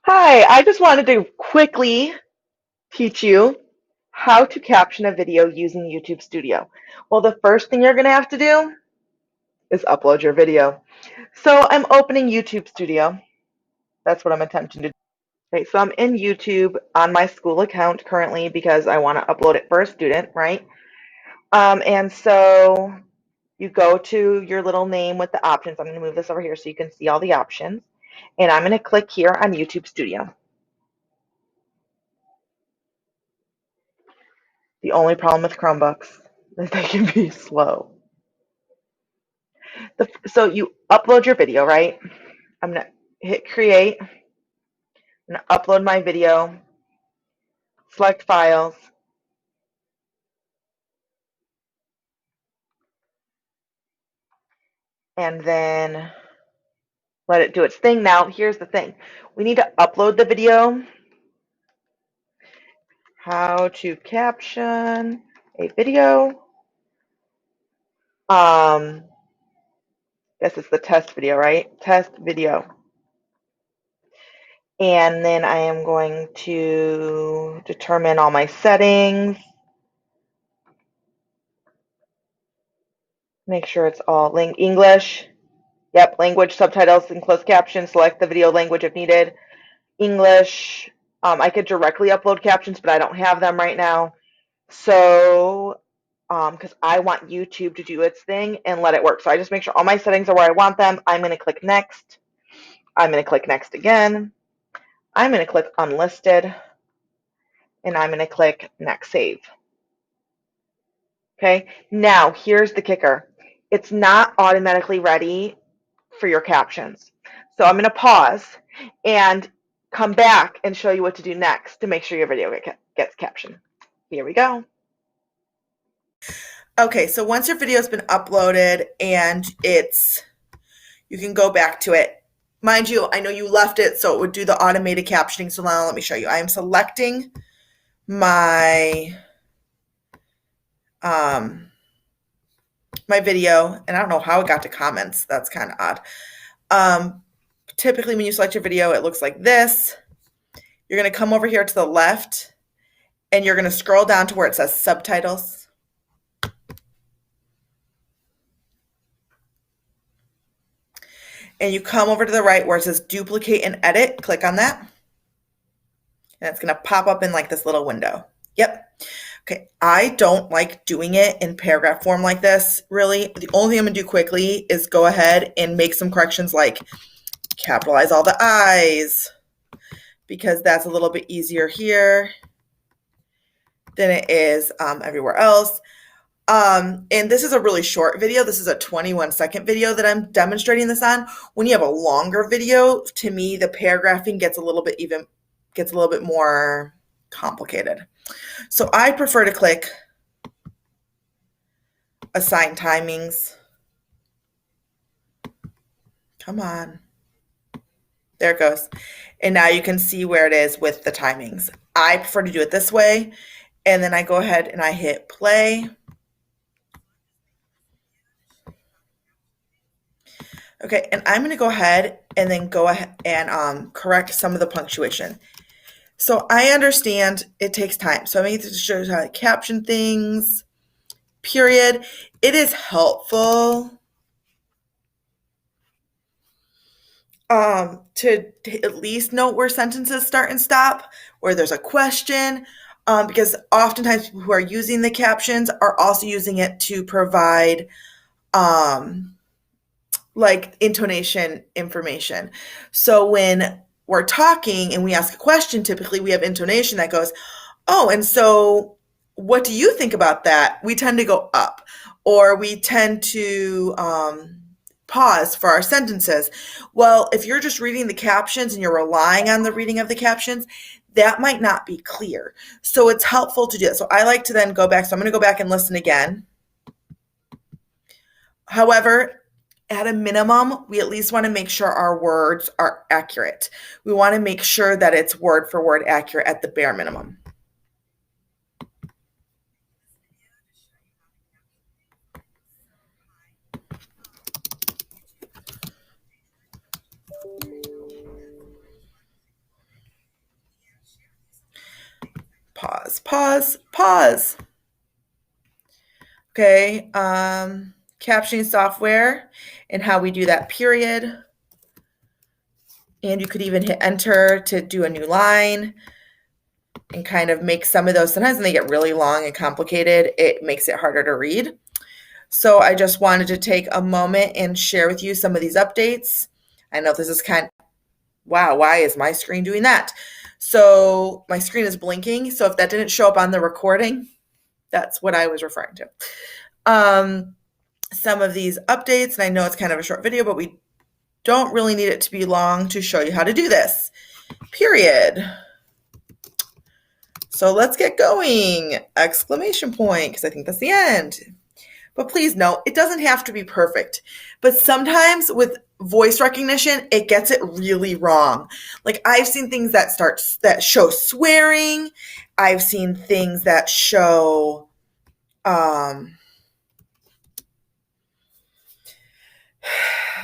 Hi, I just wanted to quickly teach you how to caption a video using YouTube Studio. Well, the first thing you're going to have to do is upload your video. So I'm opening YouTube Studio. That's what I'm attempting to do. Okay, so I'm in YouTube on my school account currently because I want to upload it for a student, right? And so you go to your little name with the options. I'm going to move this over here so you can see all the options. And I'm going to click here on YouTube Studio. The only problem with Chromebooks is they can be slow. So you upload your video, right? I'm going to hit create. I'm going to upload my video, select files, and then let it do its thing. Now, here's the thing. We need to upload the video. How to caption a video. Guess it's the test video, right? Test video. And then I am going to determine all my settings. Make sure it's all English. Yep, language, subtitles, and closed captions. Select the video language if needed. English. I could directly upload captions, but I don't have them right now. So, because I want YouTube to do its thing and let it work. So I just make sure all my settings are where I want them. I'm going to click next. I'm going to click next again. I'm going to click unlisted. And I'm going to click next save. Okay, now here's the kicker. It's not automatically ready for your captions. So I'm going to pause and come back and show you what to do next to make sure your video gets captioned. Here we go. Okay, so once your video has been uploaded and you can go back to it. Mind you, I know you left it so it would do the automated captioning. So now let me show you. I am selecting my um my video, and I don't know how it got to comments. That's kind of odd. Typically when you select your video, it looks like this. You're going to come over here to the left and you're going to scroll down to where it says subtitles. And you come over to the right where it says duplicate and edit. Click on that. And it's going to pop up in like this little window. Yep. Okay. I don't like doing it in paragraph form like this, really. The only thing I'm going to do quickly is go ahead and make some corrections like capitalize all the I's, because that's a little bit easier here than it is everywhere else. And this is a really short video. This is a 21-second video that I'm demonstrating this on. When you have a longer video, to me, the paragraphing gets a little bit more complicated. So I prefer to click assign timings. Come on. There it goes. And now you can see where it is with the timings. I prefer to do it this way. And then I go ahead and I hit play. Okay, and I'm going to go ahead and go ahead and correct some of the punctuation. So I understand it takes time. So I need to show you how to caption things, period. It is helpful to at least note where sentences start and stop, where there's a question, because oftentimes people who are using the captions are also using it to provide like intonation information. So when we're talking and we ask a question, typically we have intonation that goes, oh, and so what do you think about that? We tend to go up, or we tend to pause for our sentences. Well, if you're just reading the captions and you're relying on the reading of the captions, that might not be clear. So it's helpful to do it. So I like to then go back. So I'm going to go back and listen again. However, at a minimum, we at least want to make sure our words are accurate. We want to make sure that it's word for word accurate at the bare minimum. pause. Okay, captioning software and how we do that period. And you could even hit enter to do a new line and kind of make some of those. Sometimes when they get really long and complicated, it makes it harder to read. So I just wanted to take a moment and share with you some of these updates. I know this is wow, why is my screen doing that? So my screen is blinking. So if that didn't show up on the recording, that's what I was referring to. Some of these updates, and I know it's kind of a short video, but we don't really need it to be long to show you how to do this. Period. So let's get going! Exclamation point, because I think that's the end. But please note, it doesn't have to be perfect. But sometimes with voice recognition, it gets it really wrong. Like I've seen things that show swearing. I've seen things that show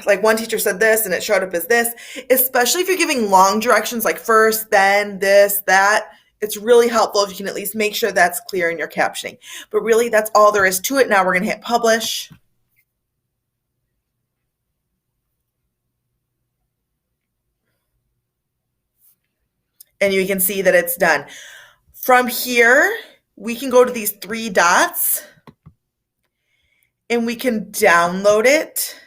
like one teacher said this and it showed up as this, especially if you're giving long directions like first, then, this, that. It's really helpful if you can at least make sure that's clear in your captioning. But really, that's all there is to it. Now we're going to hit publish. And you can see that it's done. From here, we can go to these 3 dots and we can download it.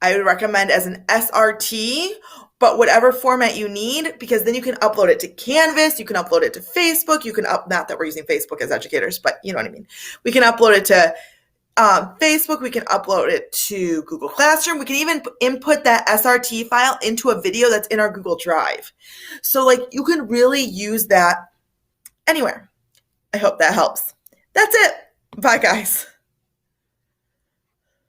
I would recommend as an SRT, but whatever format you need, because then you can upload it to Canvas, you can upload it to Facebook, you can not that we're using Facebook as educators, but you know what I mean. We can upload it to Facebook, we can upload it to Google Classroom, we can even input that SRT file into a video that's in our Google Drive. So like you can really use that anywhere. I hope that helps. That's it. Bye guys.